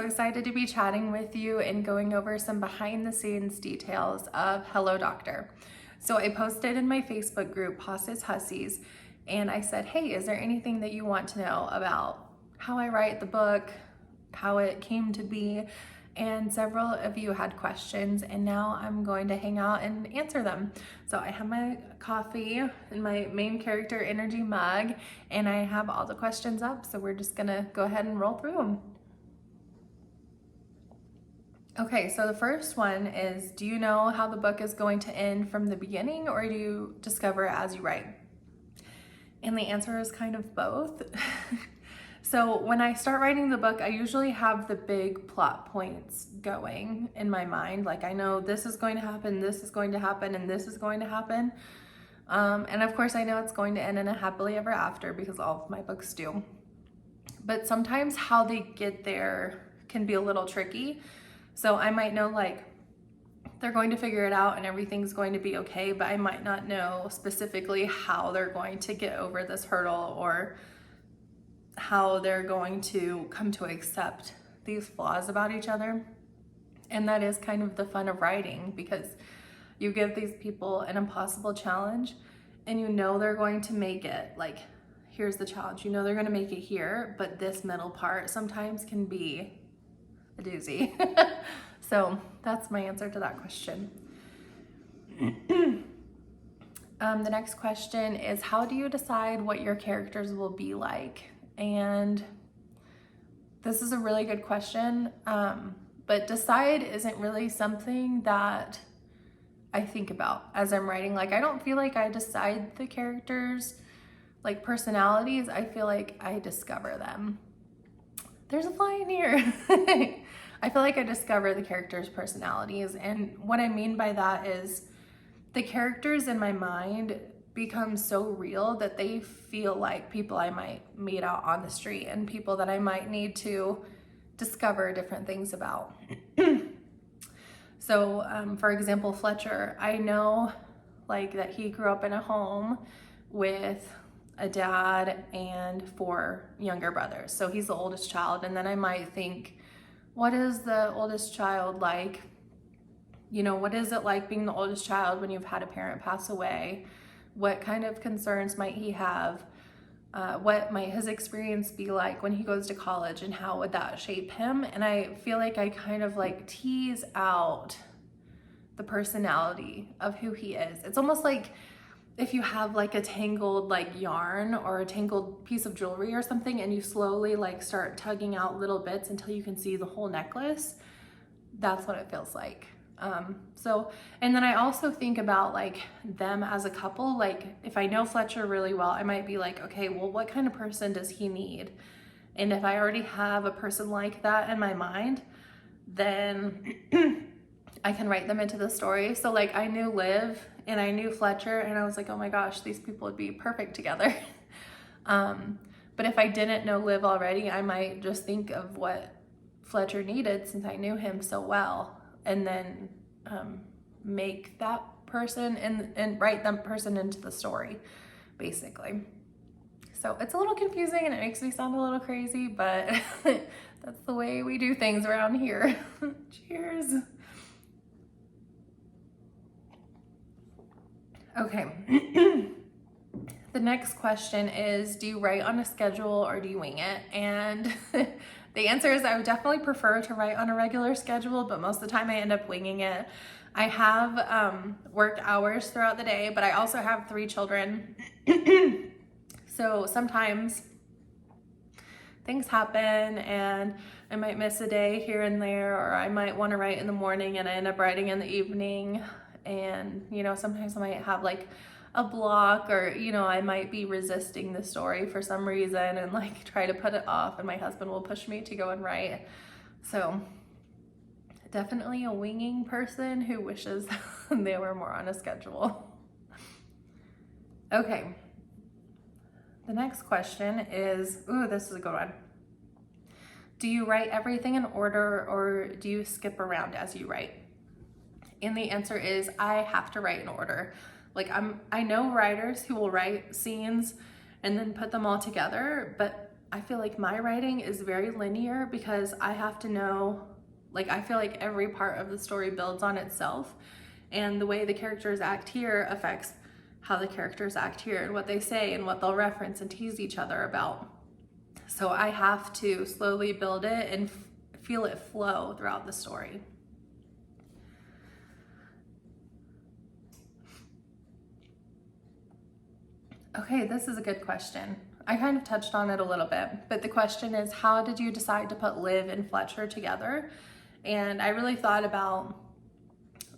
excited to be chatting with you and going over some behind the scenes details of Hello Doctor. So I posted in my Facebook group, Hosses Hussies, and I said, hey, is there anything that you want to know about how I write the book, how it came to be? And several of you had questions, and now I'm going to hang out and answer them. So I have my coffee in my main character energy mug, and I have all the questions up, so we're just gonna go ahead and roll through them. Okay, so the first one is, do you know how the book is going to end from the beginning, or do you discover it as you write? And the answer is kind of both. So when I start writing the book, I usually have the big plot points going in my mind. Like, I know this is going to happen, this is going to happen, and this is going to happen. And of course I know it's going to end in a happily ever after, because all of my books do. But sometimes how they get there can be a little tricky. So I might know, like, they're going to figure it out and everything's going to be okay, but I might not know specifically how they're going to get over this hurdle, or how they're going to come to accept these flaws about each other. And that is kind of the fun of writing, because you give these people an impossible challenge and you know they're going to make it. Like, here's the challenge, you know they're going to make it here, but this middle part sometimes can be a doozy. So that's my answer to that question. The next question is, how do you decide what your characters will be like? And this is a really good question, but decide isn't really something that I think about as I'm writing. Like, I don't feel like I decide the characters, like personalities. I feel like I discover them. There's a fly in here. I feel like I discover the characters' personalities, and what I mean by that is the characters in my mind become so real that they feel like people I might meet out on the street and people that I might need to discover different things about. So for example, Fletcher, I know like that he grew up in a home with a dad and 4 younger brothers. So he's the oldest child, and then I might think, what is the oldest child like? You know, what is it like being the oldest child when you've had a parent pass away? What kind of concerns might he have? What might his experience be like when he goes to college, and how would that shape him? And I feel like I kind of like tease out the personality of who he is. It's almost like if you have like a tangled like yarn or a tangled piece of jewelry or something, and you slowly like start tugging out little bits until you can see the whole necklace. That's what it feels like. And then I also think about like them as a couple. Like, if I know Fletcher really well, I might be like, okay, well, what kind of person does he need? And if I already have a person like that in my mind, then I can write them into the story. So like, I knew Liv and I knew Fletcher, and I was like, oh my gosh, these people would be perfect together. But if I didn't know Liv already, I might just think of what Fletcher needed since I knew him so well, and then make that person and write that person into the story, basically. So it's a little confusing and it makes me sound a little crazy, but that's the way we do things around here. Cheers. Okay. The next question is, do you write on a schedule or do you wing it? And the answer is, I would definitely prefer to write on a regular schedule, but most of the time I end up winging it. I have work hours throughout the day, but I also have 3 children. So sometimes things happen and I might miss a day here and there, or I might want to write in the morning and I end up writing in the evening. And, you know, sometimes I might have like a block, or, you know, I might be resisting the story for some reason and like try to put it off, and my husband will push me to go and write. So definitely a winging person who wishes they were more on a schedule. Okay. The next question is, ooh, this is a good one. Do you write everything in order, or do you skip around as you write? And the answer is, I have to write in order. Like, I know writers who will write scenes and then put them all together, but I feel like my writing is very linear because I have to know, like, I feel like every part of the story builds on itself, and the way the characters act here affects how the characters act here and what they say and what they'll reference and tease each other about. So I have to slowly build it and feel it flow throughout the story. Okay, this is a good question. I kind of touched on it a little bit, but the question is, how did you decide to put Liv and Fletcher together? And I really thought about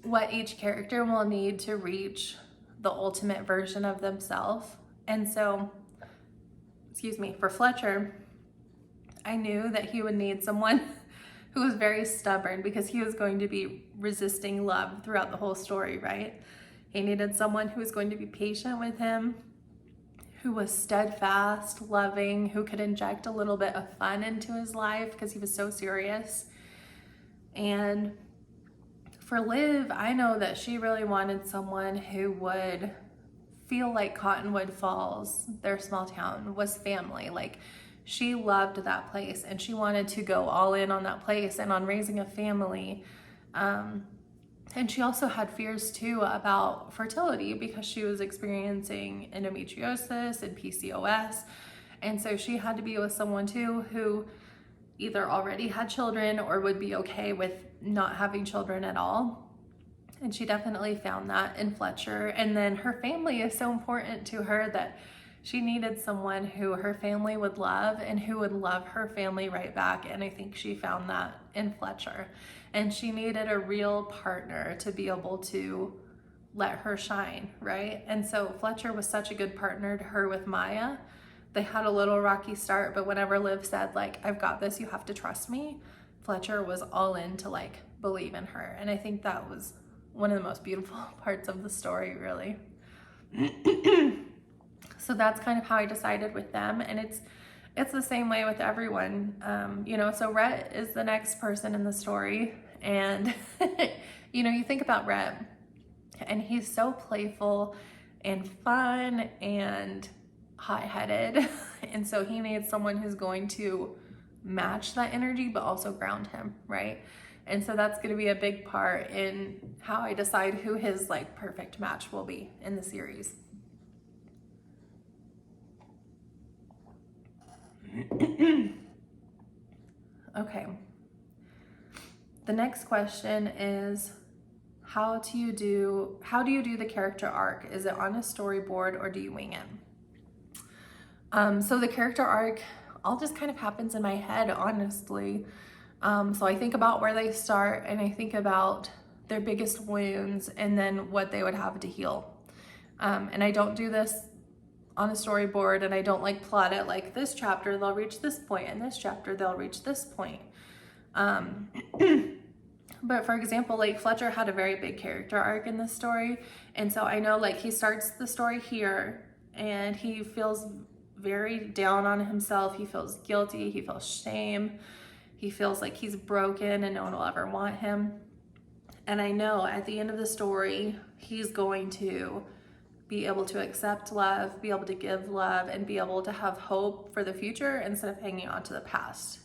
what each character will need to reach the ultimate version of themselves. And so, for Fletcher, I knew that he would need someone who was very stubborn because he was going to be resisting love throughout the whole story, right? He needed someone who was going to be patient with him, who was steadfast, loving, who could inject a little bit of fun into his life because he was so serious. And for Liv, I know that she really wanted someone who would feel like Cottonwood Falls, their small town, was family. Like, she loved that place and she wanted to go all in on that place and on raising a family. And she also had fears too about fertility because she was experiencing endometriosis and PCOS. And so she had to be with someone too who either already had children or would be okay with not having children at all. And she definitely found that in Fletcher. And then her family is so important to her that she needed someone who her family would love and who would love her family right back. And I think she found that in Fletcher. And she needed a real partner to be able to let her shine, right? And so Fletcher was such a good partner to her with Maya. They had a little rocky start, but whenever Liv said, like, I've got this, you have to trust me, Fletcher was all in to, like, believe in her. And I think that was one of the most beautiful parts of the story, really. So that's kind of how I decided with them. And it's the same way with everyone. So Rhett is the next person in the story. And, you think about Rhett and he's so playful and fun and hot-headed. And so he needs someone who's going to match that energy, but also ground him, right? And so that's going to be a big part in how I decide who his perfect match will be in the series. Okay. The next question is, how do you do the character arc? Is it on a storyboard or do you wing it? So the character arc all just kind of happens in my head, honestly. So I think about where they start and I think about their biggest wounds and then what they would have to heal. And I don't do this on a storyboard and I don't plot it like this chapter they'll reach this point and this chapter they'll reach this point. But for example, Fletcher had a very big character arc in this story. And so I know he starts the story here and he feels very down on himself. He feels guilty. He feels shame. He feels like he's broken and no one will ever want him. And I know at the end of the story, he's going to be able to accept love, be able to give love, and be able to have hope for the future instead of hanging on to the past.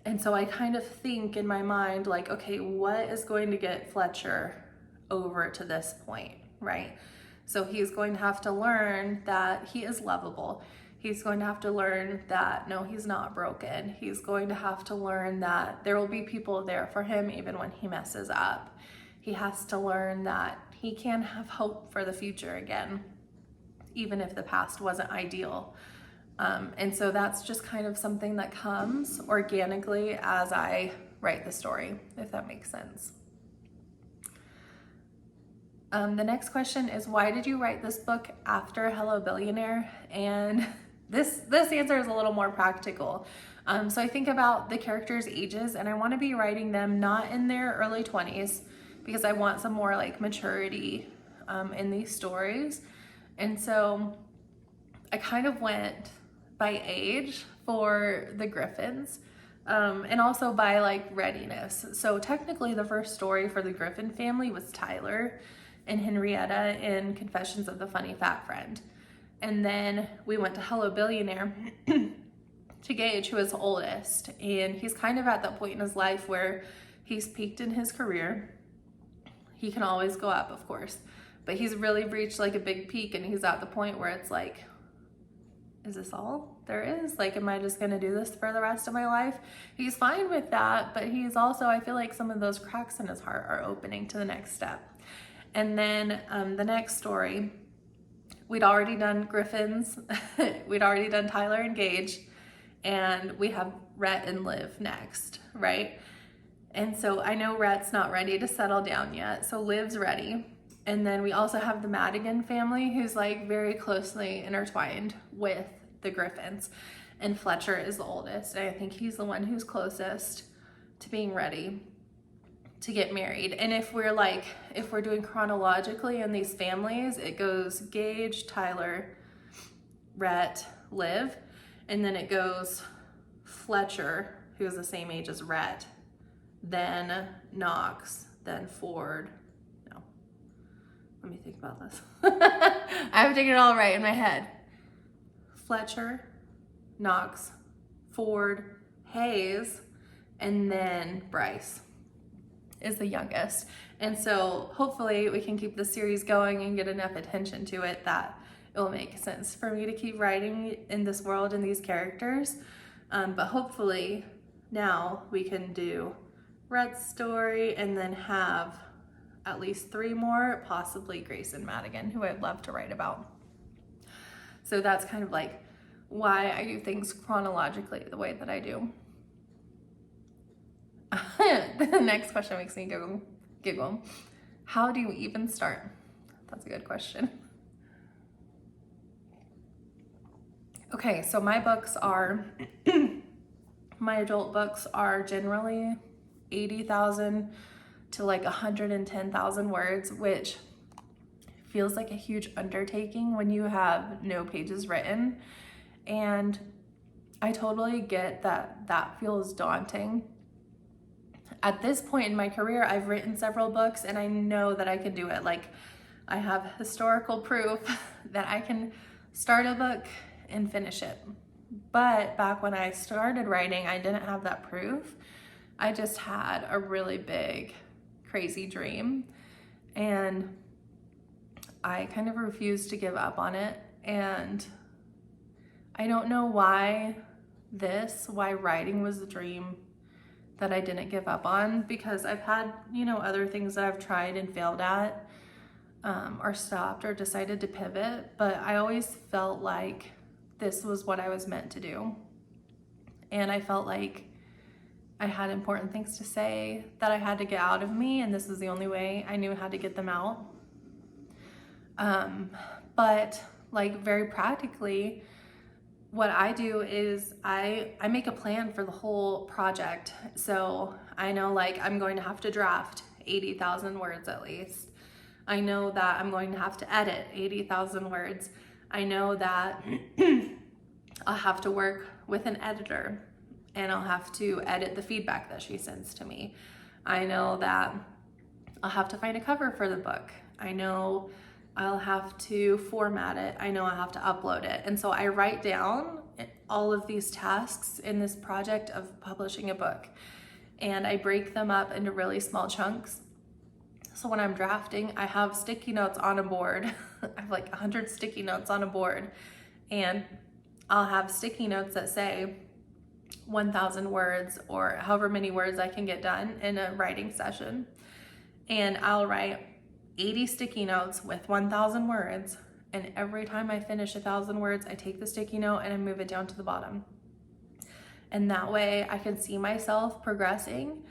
And so I kind of think in my mind, okay, what is going to get Fletcher over to this point, right? So he's going to have to learn that he is lovable. He's going to have to learn that, no, he's not broken. He's going to have to learn that there will be people there for him even when he messes up. He has to learn that he can have hope for the future again, even if the past wasn't ideal. And so that's just kind of something that comes organically as I write the story, if that makes sense. The next question is, why did you write this book after Hello Billionaire? And this answer is a little more practical. So I think about the characters' ages and I want to be writing them not in their early 20s because I want some more maturity in these stories. And so I kind of went by age for the Griffins and also by readiness. So technically the first story for the Griffin family was Tyler and Henrietta in Confessions of the Funny Fat Friend. And then we went to Hello Billionaire to Gage, who is the oldest. And he's kind of at that point in his life where he's peaked in his career. He can always go up, of course, but he's really reached like a big peak, and he's at the point where it's like, is this all there is? Like, am I just gonna do this for the rest of my life? He's fine with that, but he's also, I feel like some of those cracks in his heart are opening to the next step. And then the next story, we'd already done Griffin's, we'd already done Tyler and Gage, and we have Rhett and Liv next, right? And so I know Rhett's not ready to settle down yet, so Liv's ready. And then we also have the Madigan family, who's like very closely intertwined with the Griffins. And Fletcher is the oldest, and I think he's the one who's closest to being ready to get married. And if we're doing chronologically in these families, it goes Gage, Tyler, Rhett, Liv, and then it goes Fletcher, who is the same age as Rhett, then Knox, then Ford. No, let me think about this. I have to get it all right in my head. Fletcher, Knox, Ford, Hayes, and then Bryce is the youngest. And so hopefully we can keep the series going and get enough attention to it that it will make sense for me to keep writing in this world and these characters. But hopefully now we can do Rhett's story and then have at least 3 more, possibly Grace and Madigan, who I'd love to write about. So that's kind of like why I do things chronologically the way that I do. The next question makes me giggle. How do you even start? That's a good question. Okay, so my books are, my adult books are generally 80,000 to like 110,000 words, which feels like a huge undertaking when you have no pages written. And I totally get that that feels daunting. At this point in my career, I've written several books and I know that I can do it. Like, I have historical proof that I can start a book and finish it. But back when I started writing, I didn't have that proof. I just had a really big, crazy dream, and I kind of refused to give up on it. And I don't know why writing was the dream that I didn't give up on, because I've had, other things that I've tried and failed at, or stopped or decided to pivot, but I always felt like this was what I was meant to do. And I felt like I had important things to say that I had to get out of me, and this was the only way I knew how to get them out. But like, very practically, what I do is I make a plan for the whole project. So I know, like, I'm going to have to draft 80,000 words at least. I know that I'm going to have to edit 80,000 words. I know that I'll have to work with an editor and I'll have to edit the feedback that she sends to me. I know that I'll have to find a cover for the book. I know I'll have to format it. I know I have to upload it. And so I write down all of these tasks in this project of publishing a book, and I break them up into really small chunks. So when I'm drafting, I have sticky notes on a board. I have like 100 sticky notes on a board, and I'll have sticky notes that say 1,000 words or however many words I can get done in a writing session. And I'll write 80 sticky notes with 1,000 words, and every time I finish 1,000 words, I take the sticky note and I move it down to the bottom. And that way I can see myself progressing.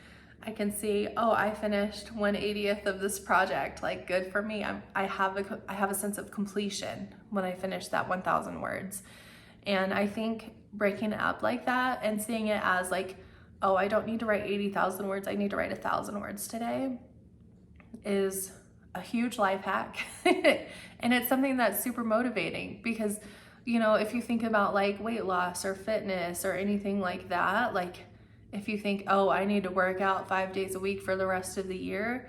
I can see, oh, I finished 1/80th of this project, like, good for me. I have a sense of completion when I finish that 1,000 words. And I think breaking it up like that and seeing it as like, oh, I don't need to write 80,000 words, I need to write 1,000 words today, is a huge life hack. And it's something that's super motivating, because, if you think about like weight loss or fitness or anything like that, like, if you think, oh, I need to work out 5 days a week for the rest of the year,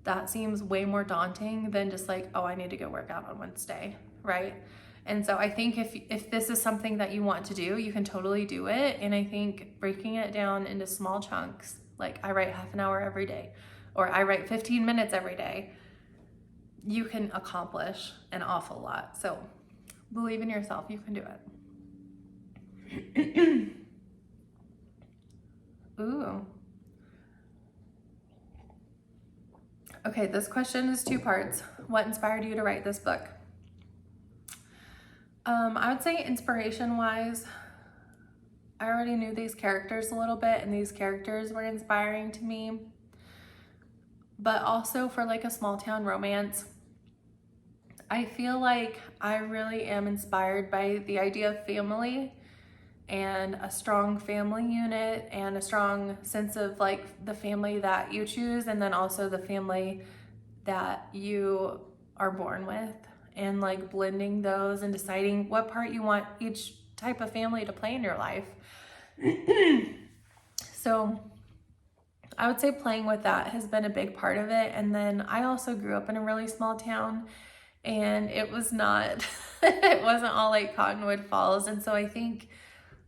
that seems way more daunting than just like, oh, I need to go work out on Wednesday, right? And so I think if this is something that you want to do, you can totally do it. And I think breaking it down into small chunks, like I write half an hour every day, or I write 15 minutes every day, you can accomplish an awful lot. So believe in yourself, you can do it. Ooh. Okay, this question is 2 parts. What inspired you to write this book? I would say inspiration-wise, I already knew these characters a little bit, and these characters were inspiring to me. But also for like a small town romance, I feel like I really am inspired by the idea of family and a strong family unit and a strong sense of like the family that you choose, and then also the family that you are born with, and like blending those and deciding what part you want each type of family to play in your life. So I would say playing with that has been a big part of it. And then I also grew up in a really small town, and it was not, it wasn't all like Cottonwood Falls. And so I think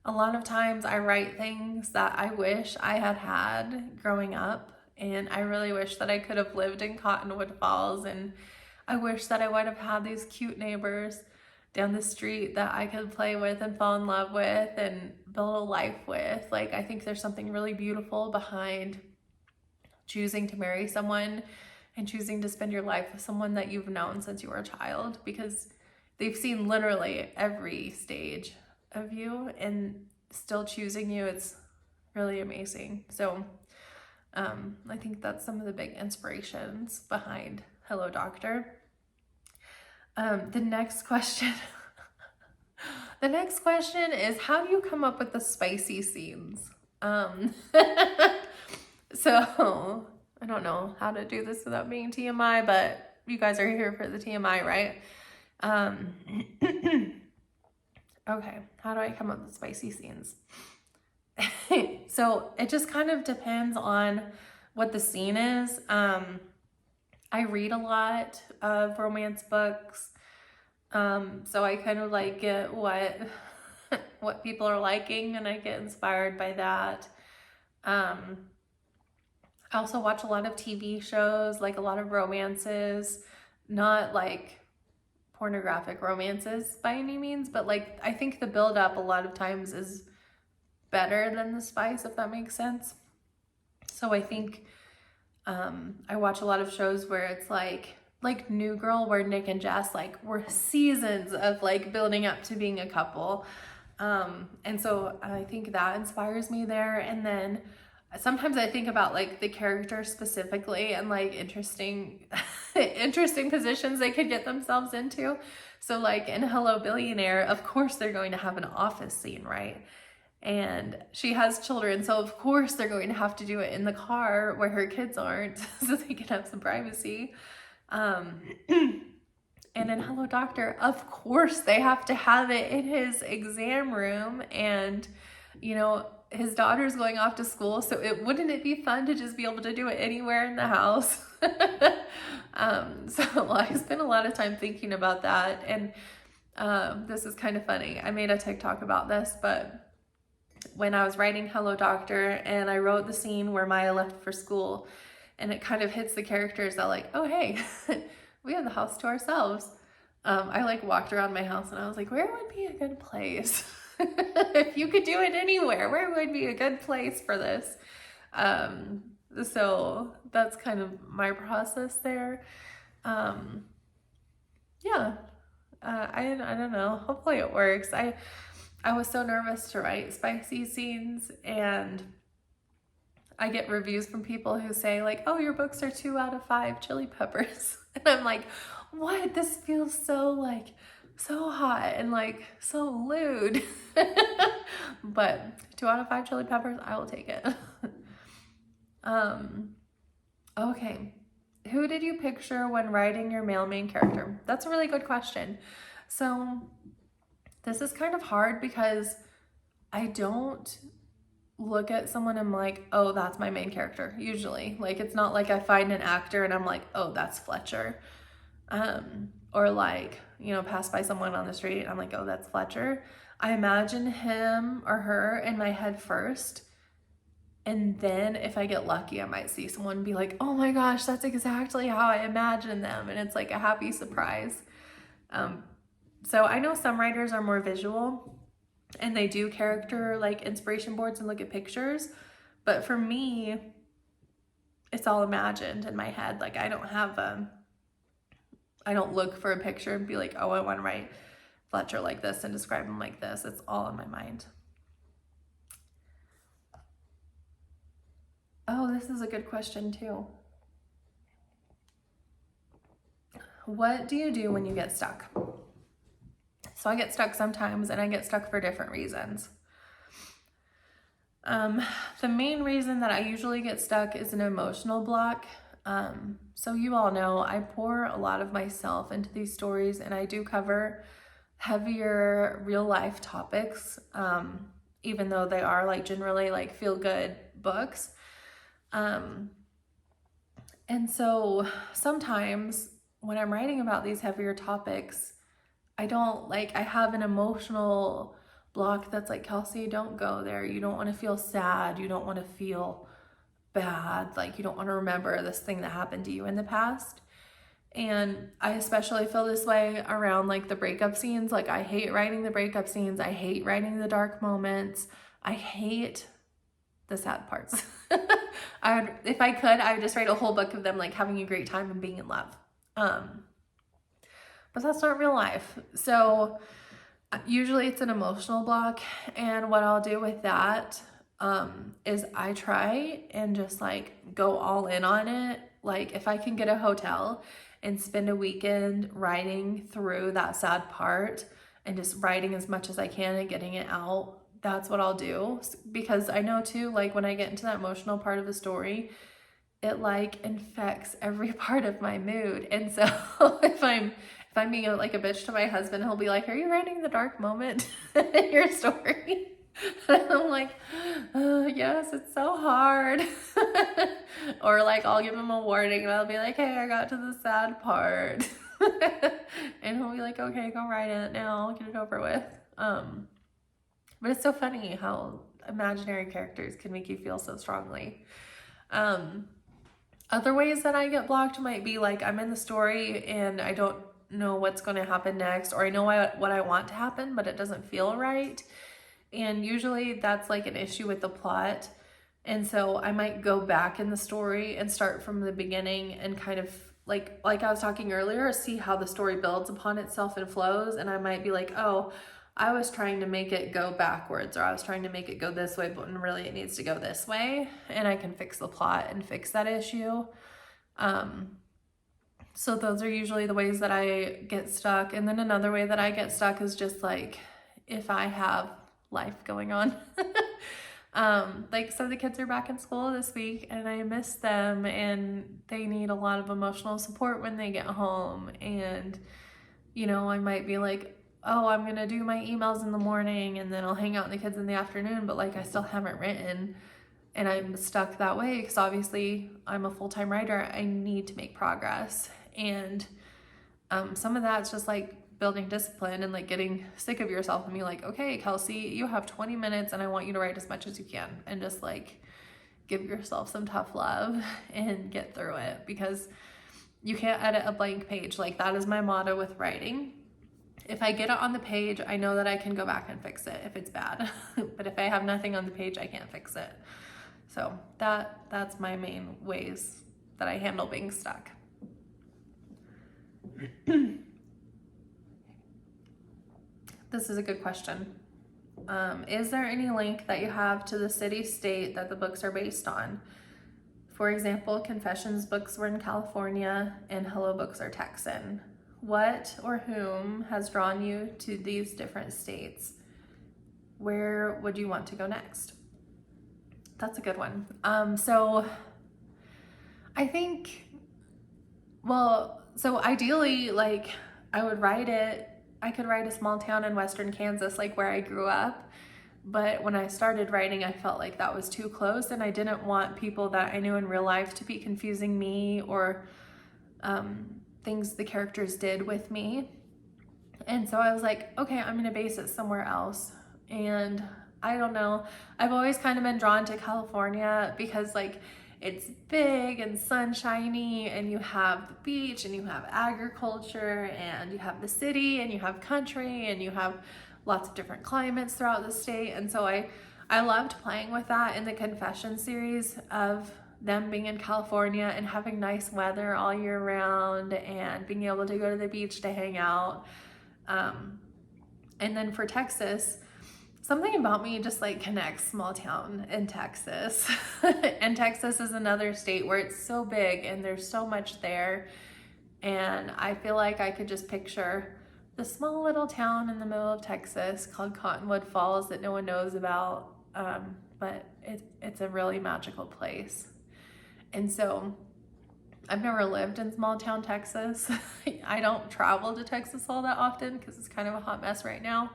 a lot of times I write things that I wish I had had growing up, and I really wish that I could have lived in Cottonwood Falls, and I wish that I would have had these cute neighbors down the street that I could play with and fall in love with and build a life with. Like, I think there's something really beautiful behind choosing to marry someone and choosing to spend your life with someone that you've known since you were a child, because they've seen literally every stage of you and still choosing you. It's really amazing. So I think that's some of the big inspirations behind Hello Doctor. The next question the next question is, how do you come up with the spicy scenes? So I don't know how to do this without being TMI, but you guys are here for the TMI, right? Okay, how do I come up with spicy scenes? So it just kind of depends on what the scene is. I read a lot of romance books, so I kind of like get what people are liking, and I get inspired by that. I also watch a lot of TV shows, like a lot of romances, not like pornographic romances by any means, but like I think the build up a lot of times is better than the spice, if that makes sense. So I think I watch a lot of shows where it's like New Girl, where Nick and Jess like were seasons of like building up to being a couple, and so I think that inspires me there. And then sometimes I think about like the character specifically and like interesting positions they could get themselves into. So like in Hello Billionaire, of course they're going to have an office scene, right? And she has children, so of course they're going to have to do it in the car where her kids aren't, so they can have some privacy. And in Hello Doctor, of course they have to have it in his exam room, and you know, his daughter's going off to school, so wouldn't it be fun to just be able to do it anywhere in the house? So I spent a lot of time thinking about that, and this is kind of funny. I made a TikTok about this, but when I was writing Hello Doctor and I wrote the scene where Maya left for school, and it kind of hits the characters that like, oh hey, we have the house to ourselves. I like walked around my house and I was like, where would be a good place? If you could do it anywhere, where would be a good place for this? So that's kind of my process there. Yeah, I don't know. Hopefully it works. I was so nervous to write spicy scenes, and I get reviews from people who say like, oh, your books are 2 out of 5 chili peppers. And I'm like, what? This feels so like so hot and like so lewd. But 2 out of 5 chili peppers, I will take it. Okay. Who did you picture when writing your male main character? That's a really good question. So this is kind of hard because I don't look at someone and I'm like, oh, that's my main character, usually. Like, it's not like I find an actor and I'm like, oh, that's Fletcher. Or like, pass by someone on the street, I'm like, oh, that's Fletcher. I imagine him or her in my head first. And then if I get lucky, I might see someone and be like, oh my gosh, that's exactly how I imagined them. And it's like a happy surprise. So I know some writers are more visual and they do character like inspiration boards and look at pictures. But for me, it's all imagined in my head. Like I don't look for a picture and be like, oh, I want to write Fletcher like this and describe him like this. It's all in my mind. Oh, this is a good question too. What do you do when you get stuck? So I get stuck sometimes, and I get stuck for different reasons. The main reason that I usually get stuck is an emotional block. So you all know I pour a lot of myself into these stories, and I do cover heavier real life topics, even though they are like generally like feel good books. And so sometimes when I'm writing about these heavier topics, I have an emotional block that's like, Kelsie, don't go there. You don't want to feel sad. You don't want to feel bad. Like you don't want to remember this thing that happened to you in the past. And I especially feel this way around like the breakup scenes. Like I hate writing the breakup scenes. I hate writing the dark moments. I hate the sad parts. If I could, I would just write a whole book of them like having a great time and being in love. But that's not real life. So usually it's an emotional block. And what I'll do with that is I try and just like go all in on it. Like if I can get a hotel and spend a weekend writing through that sad part and just writing as much as I can and getting it out, that's what I'll do. Because I know too, like when I get into that emotional part of the story, it like infects every part of my mood. And so if I'm being like a bitch to my husband, he'll be like, are you writing the dark moment in your story? And I'm like, yes, it's so hard. Or like I'll give him a warning and I'll be like, hey, I got to the sad part. And he'll be like, okay, go write it now, get it over with. But it's so funny how imaginary characters can make you feel so strongly. Other ways that I get blocked might be like I'm in the story and I don't know what's going to happen next, or I know what I want to happen, but it doesn't feel right. And usually that's like an issue with the plot. And so I might go back in the story and start from the beginning and kind of like I was talking earlier, see how the story builds upon itself and flows. And I might be like, oh, I was trying to make it go backwards, or I was trying to make it go this way, but really it needs to go this way. And I can fix the plot and fix that issue. So those are usually the ways that I get stuck. And then another way that I get stuck is just like if I have life going on. So the kids are back in school this week and I miss them and they need a lot of emotional support when they get home. And, I might be like, oh, I'm going to do my emails in the morning and then I'll hang out with the kids in the afternoon. But like, I still haven't written and I'm stuck that way because obviously I'm a full-time writer. I need to make progress. And some of that's just like building discipline and like getting sick of yourself and be like, okay, Kelsie, you have 20 minutes and I want you to write as much as you can, and just like give yourself some tough love and get through it, because you can't edit a blank page. Like that is my motto with writing. If I get it on the page, I know that I can go back and fix it if it's bad. But if I have nothing on the page, I can't fix it. So that's my main ways that I handle being stuck. This is a good question. Is there any link that you have to the city, state that the books are based on? For example, Confessions books were in California and Hello books are Texan. What or whom has drawn you to these different states? Where would you want to go next? That's a good one. So I think, so ideally, like I would write it, I could write a small town in Western Kansas, like where I grew up. But when I started writing, I felt like that was too close and I didn't want people that I knew in real life to be confusing me or things the characters did with me. And so I was like, okay, I'm gonna base it somewhere else. And I don't know, I've always kind of been drawn to California because like it's big and sunshiny, and you have the beach, and you have agriculture, and you have the city, and you have country, and you have lots of different climates throughout the state. And so I loved playing with that in the Confession series of them being in California and having nice weather all year round and being able to go to the beach to hang out. And then for Texas, something about me just like connects small town in Texas. And Texas is another state where it's so big and there's so much there. And I feel like I could just picture the small little town in the middle of Texas called Cottonwood Falls that no one knows about. But it's a really magical place. And so I've never lived in small town Texas. I don't travel to Texas all that often because it's kind of a hot mess right now.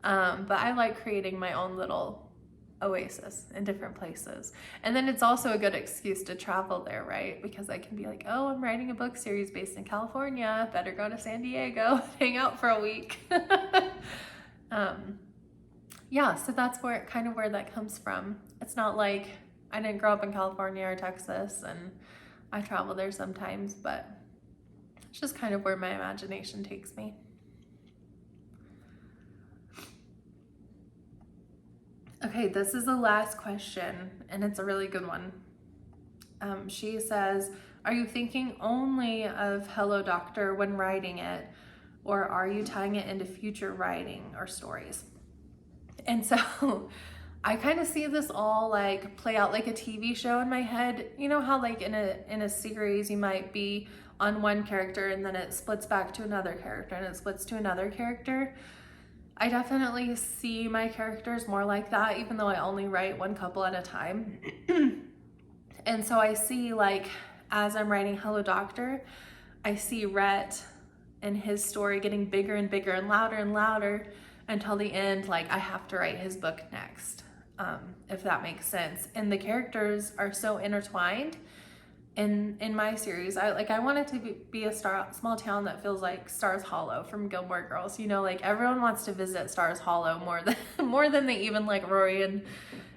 But I like creating my own little oasis in different places. And then it's also a good excuse to travel there, right? Because I can be like, oh, I'm writing a book series based in California. Better go to San Diego, hang out for a week. Yeah, so that's where that comes from. It's not like I didn't grow up in California or Texas, and I travel there sometimes, but it's just kind of where my imagination takes me. Okay, this is the last question, and it's a really good one. She says, are you thinking only of Hello Doctor when writing it, or are you tying it into future writing or stories? And so I kind of see this all like play out like a TV show in my head. You know how like in a series you might be on one character and then it splits back to another character and it splits to another character? I definitely see my characters more like that, even though I only write one couple at a time. And so I see, like, as I'm writing Hello Doctor, I see Rhett and his story getting bigger and bigger and louder until the end, like, I have to write his book next, if that makes sense. And the characters are so intertwined in my series. I want it to be a small town that feels like Stars Hollow from Gilmore Girls. You know, like everyone wants to visit Stars Hollow more than they even like Rory and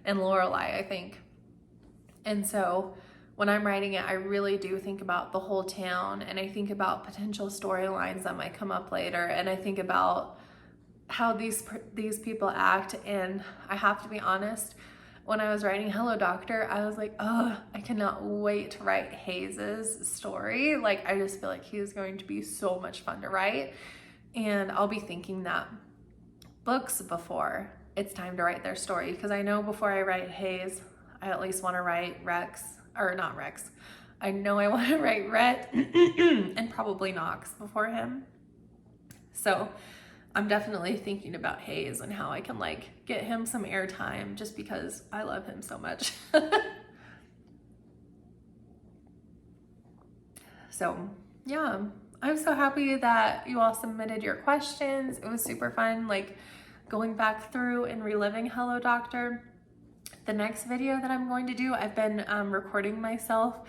Lorelai, I think. And so when I'm writing it, I really do think about the whole town, and I think about potential storylines that might come up later, and I think about how these people act. And I have to be honest, when I was writing Hello Doctor, I was like, oh, I cannot wait to write Hayes's story. Like, I just feel like he is going to be so much fun to write. And I'll be thinking that books before it's time to write their story, because I know before I write Hayes, I at least want to write I know I want to write Rhett and probably Knox before him. So I'm definitely thinking about Hayes and how I can like get him some airtime just because I love him so much. So yeah, I'm so happy that you all submitted your questions. It was super fun, like going back through and reliving Hello Doctor. The next video that I'm going to do, I've been recording myself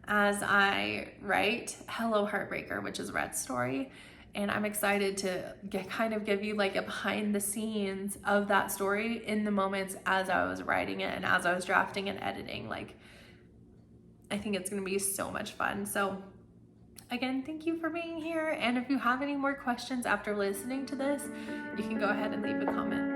as I write Hello Heartbreaker, which is Rhett's story. And I'm excited to give you like a behind the scenes of that story in the moments as I was writing it and as I was drafting and editing. Like, I think it's gonna be so much fun. So again, thank you for being here. And if you have any more questions after listening to this, you can go ahead and leave a comment.